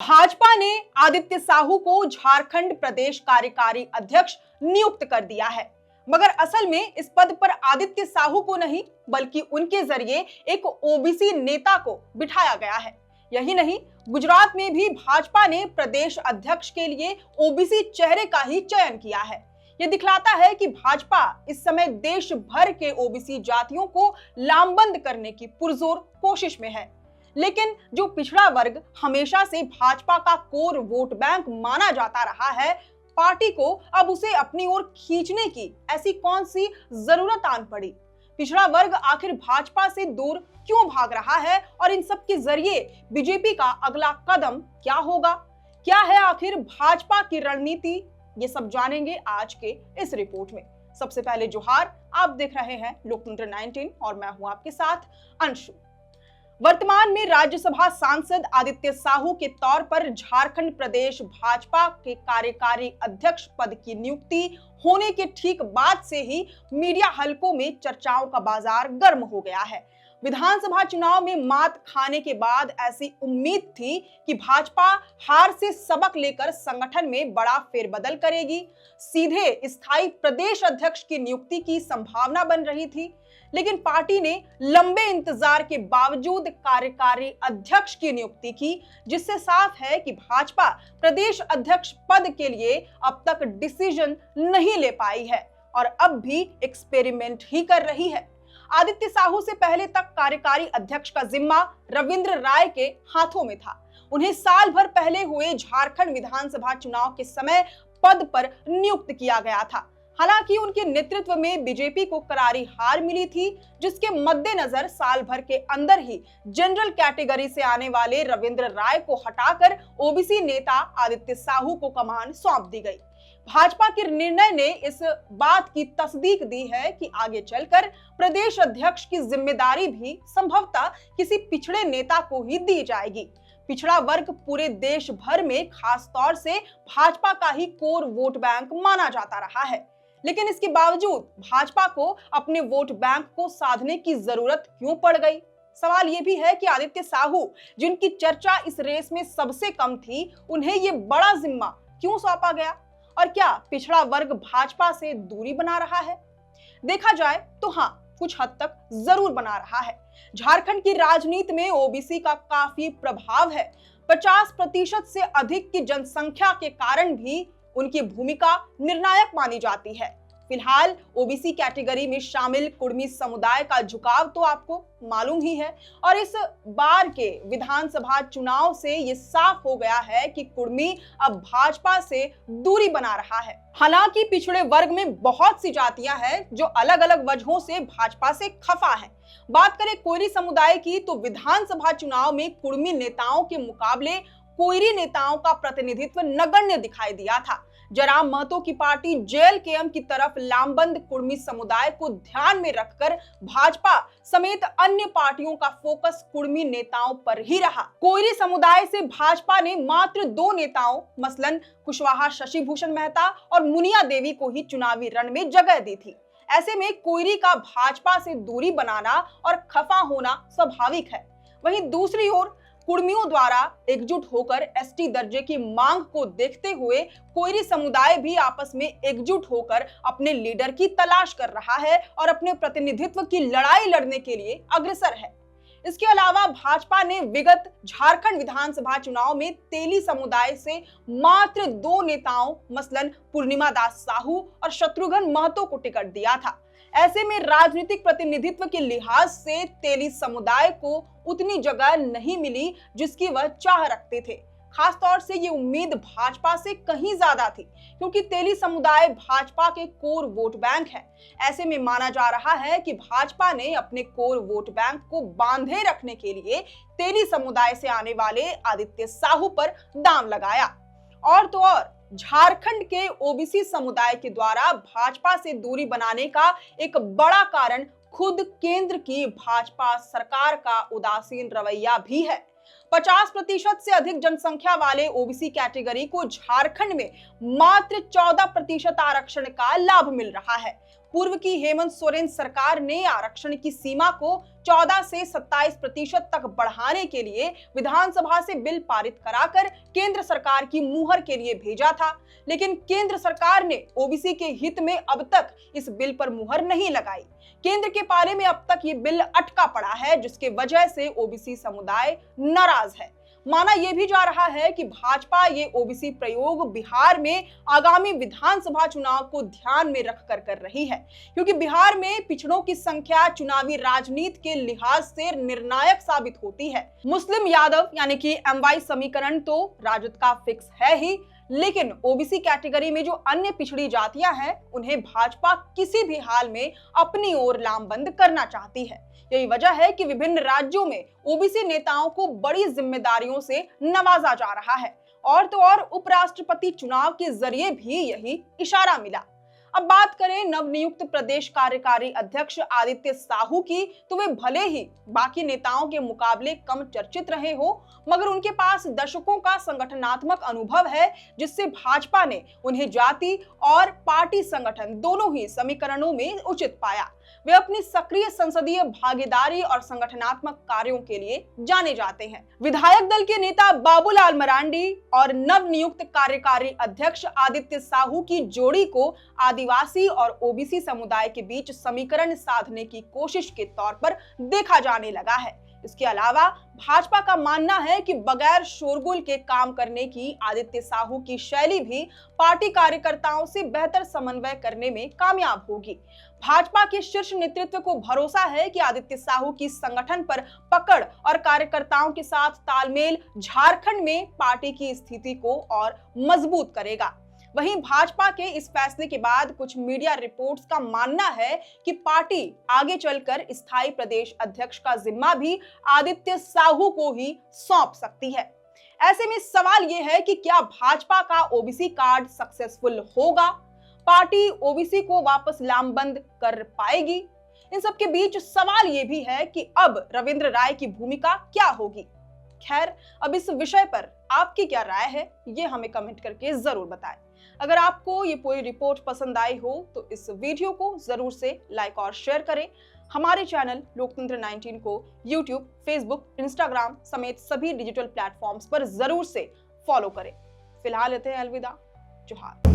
भाजपा ने आदित्य साहू को झारखंड प्रदेश कार्यकारी अध्यक्ष नियुक्त कर दिया है, मगर असल में इस पद पर आदित्य साहू को नहीं बल्कि उनके जरिए एक ओबीसी नेता को बिठाया गया है। यही नहीं, गुजरात में भी भाजपा ने प्रदेश अध्यक्ष के लिए ओबीसी चेहरे का ही चयन किया है। ये दिखलाता है कि भाजपा इस समय देश भर के ओबीसी जातियों को लामबंद करने की पुरजोर कोशिश में है। लेकिन जो पिछड़ा वर्ग हमेशा से भाजपा का कोर वोट बैंक माना जाता रहा है, पार्टी को अब उसे अपनी ओर खींचने की ऐसी कौन सी जरूरत आन पड़ी? पिछड़ा वर्ग आखिर भाजपा से दूर क्यों भाग रहा है और इन सब के जरिए बीजेपी का अगला कदम क्या होगा? क्या है आखिर भाजपा की रणनीति? ये सब जानेंगे आज के इस रिपोर्ट में। सबसे पहले जोहार, आप देख रहे हैं लोकतंत्र 19 और मैं हूं आपके साथ अंशु। वर्तमान में राज्यसभा सांसद आदित्य साहू के तौर पर झारखंड प्रदेश भाजपा के कार्यकारी अध्यक्ष पद की नियुक्ति होने के ठीक बाद से ही मीडिया हलकों में चर्चाओं का बाजार गर्म हो गया है। विधानसभा चुनाव में मात खाने के बाद ऐसी उम्मीद थी कि भाजपा हार से सबक लेकर संगठन में बड़ा फेरबदल करेगी, सीधे स्थायी प्रदेश अध्यक्ष की नियुक्ति की संभावना बन रही थी। लेकिन पार्टी ने लंबे इंतजार के बावजूद कार्यकारी अध्यक्ष की नियुक्ति की, जिससे साफ है कि भाजपा प्रदेश अध्यक्ष पद के लिए अब तक डिसीजन नहीं ले पाई है और अब भी एक्सपेरिमेंट ही कर रही है। आदित्य साहू से पहले तक कार्यकारी अध्यक्ष का जिम्मा रविंद्र राय के हाथों में था। उन्हें साल भर पहले हुए झारखंड विधानसभा चुनाव के समय पद पर नियुक्त किया गया था। हालांकि उनके नेतृत्व में बीजेपी को करारी हार मिली थी, जिसके मद्देनजर साल भर के अंदर ही जनरल कैटेगरी से आने वाले रविंद्र राय को हटाकर ओबीसी नेता आदित्य साहू को कमान सौंप दी गई। भाजपा के निर्णय ने इस बात की तस्दीक दी है कि आगे चलकर प्रदेश अध्यक्ष की जिम्मेदारी भी संभवतः किसी पिछड़े नेता को ही दी जाएगी। पिछड़ा वर्ग पूरे देश भर में खास तौर से भाजपा का ही कोर वोट बैंक माना जाता रहा है, लेकिन इसके बावजूद भाजपा को अपने वोट बैंक को साधने की जरूरत क्यों पड़ गई? सवाल यह भी है कि आदित्य साहू, जिनकी चर्चा इस रेस में सबसे कम थी, उन्हें यह बड़ा जिम्मा क्यों सौंपा गया? और क्या पिछड़ा वर्ग भाजपा से दूरी बना रहा है? देखा जाए तो हाँ, कुछ हद तक जरूर बना रहा है। झारखंड की राजनीति में ओबीसी का काफी प्रभाव है। 50% से अधिक की जनसंख्या के कारण भी उनकी भूमिका निर्णायक मानी जाती है। फिलहाल ओबीसी कैटेगरी में शामिल कुर्मी समुदाय का झुकाव तो आपको मालूम ही है और इस बार के विधानसभा चुनाव से ये साफ हो गया है कि कुर्मी अब भाजपा से दूरी बना रहा है। हालांकि पिछड़े वर्ग में बहुत सी जातियां हैं जो अलग अलग वजहों से भाजपा से खफा हैं। बात करें कोयरी समुदाय की तो विधानसभा चुनाव में कुर्मी नेताओं के मुकाबले कोयरी नेताओं का प्रतिनिधित्व नगण्य दिखाई दिया था। जयराम महतो की पार्टी जेएलकेएम की तरफ लामबंद कुर्मी समुदाय को ध्यान में रखकर भाजपा समेत अन्य पार्टियों का फोकस कुर्मी नेताओं पर ही रहा। कोयरी समुदाय से भाजपा ने मात्र 2 नेताओं मसलन कुशवाहा शशि भूषण मेहता और मुनिया देवी को ही चुनावी रण में जगह दी थी। ऐसे में कोयरी का भाजपा से दूरी बनाना और खफा होना स्वाभाविक है। वहीं दूसरी ओर कुर्मियों द्वारा एकजुट होकर एसटी दर्जे की मांग को देखते हुए कोयरी समुदाय भी आपस में एकजुट होकर अपने लीडर की तलाश कर रहा है और अपने प्रतिनिधित्व की लड़ाई लड़ने के लिए अग्रसर है। इसके अलावा भाजपा ने विगत झारखंड विधानसभा चुनाव में तेली समुदाय से मात्र 2 नेताओं मसलन पूर्णिमा दास साहू और शत्रुघ्न महतो को टिकट दिया था। ऐसे में राजनीतिक प्रतिनिधित्व के लिहाज से तेली समुदाय को उतनी जगह नहीं मिली जिसकी वह चाह रखते थे। खास तौर से ये उम्मीद भाजपा से कहीं ज्यादा थी, क्योंकि तेली समुदाय भाजपा के कोर वोट बैंक है। ऐसे में माना जा रहा है कि भाजपा ने अपने कोर वोट बैंक को बांधे रखने के लिए तेली समुदाय से आने वाले आदित्य साहू पर दांव लगाया। और तो और झारखंड के ओबीसी समुदाय के द्वारा भाजपा से दूरी बनाने का एक बड़ा कारण खुद केंद्र की भाजपा सरकार का उदासीन रवैया भी है। 50% से अधिक जनसंख्या वाले ओबीसी कैटेगरी को झारखंड में मात्र 14% आरक्षण का लाभ मिल रहा है। पूर्व की हेमंत सोरेन सरकार ने आरक्षण की सीमा को 14 से 27% तक बढ़ाने के लिए विधानसभा से बिल पारित कराकर केंद्र सरकार की मुहर के लिए भेजा था, लेकिन केंद्र सरकार ने ओबीसी के हित में अब तक इस बिल पर मुहर नहीं लगाई। केंद्र के पाले में अब तक ये बिल अटका पड़ा है, जिसके वजह से ओबीसी समुदाय नाराज है। माना यह भी जा रहा है कि भाजपा ये ओबीसी प्रयोग बिहार में आगामी विधानसभा चुनाव को ध्यान में रखकर कर रही है, क्योंकि बिहार में पिछड़ों की संख्या चुनावी राजनीति के लिहाज से निर्णायक साबित होती है। मुस्लिम यादव यानी कि MY समीकरण तो राजद का फिक्स है ही, लेकिन ओबीसी कैटेगरी में जो अन्य पिछड़ी जातियां हैं, उन्हें भाजपा किसी भी हाल में अपनी ओर लामबंद करना चाहती है। यही वजह है कि विभिन्न राज्यों में ओबीसी नेताओं को बड़ी जिम्मेदारियों से नवाजा जा रहा है, और तो और उपराष्ट्रपति चुनाव के जरिए भी यही इशारा मिला। अब बात करें नवनियुक्त प्रदेश कार्यकारी अध्यक्ष आदित्य साहू की, तो वे भले ही बाकी नेताओं के मुकाबले कम चर्चित रहे हो, मगर उनके पास दशकों का संगठनात्मक अनुभव है, जिससे भाजपा ने उन्हें जाति और पार्टी संगठन दोनों ही समीकरणों में उचित पाया। वे अपनी सक्रिय संसदीय भागीदारी और संगठनात्मक कार्यों के लिए जाने जाते हैं। विधायक दल के नेता बाबूलाल मरांडी और नवनियुक्त कार्यकारी अध्यक्ष आदित्य साहू की जोड़ी को आदिवासी और ओबीसी समुदाय के बीच समीकरण साधने की कोशिश के तौर पर देखा जाने लगा है। इसके अलावा भाजपा का मानना है कि बगैर शोरगुल के काम करने की आदित्य साहू की शैली भी पार्टी कार्यकर्ताओं से बेहतर समन्वय करने में कामयाब होगी। भाजपा के शीर्ष नेतृत्व को भरोसा है कि आदित्य साहू की संगठन पर पकड़ और कार्यकर्ताओं के साथ तालमेल झारखंड में पार्टी की स्थिति को और मजबूत करेगा। वहीं भाजपा के इस फैसले के बाद कुछ मीडिया रिपोर्ट्स का मानना है कि पार्टी आगे चलकर स्थायी प्रदेश अध्यक्ष का जिम्मा भी आदित्य साहू को ही सौंप सकती है। ऐसे में सवाल यह है कि क्या भाजपा का ओबीसी कार्ड सक्सेसफुल होगा? पार्टी ओबीसी को वापस लामबंद कर पाएगी? इन सब के बीच सवाल यह भी है कि अब रविंद्र राय की भूमिका क्या होगी। खैर, अब इस विषय पर आपकी क्या राय है, ये हमें कमेंट करके जरूर बताएं। अगर आपको ये पूरी रिपोर्ट पसंद आई हो तो इस वीडियो को जरूर से लाइक और शेयर करें। हमारे चैनल लोकतंत्र 19 को YouTube, Facebook, Instagram समेत सभी डिजिटल प्लेटफॉर्म्स पर जरूर से फॉलो करें। फिलहाल लेते हैं अलविदा। जोहार।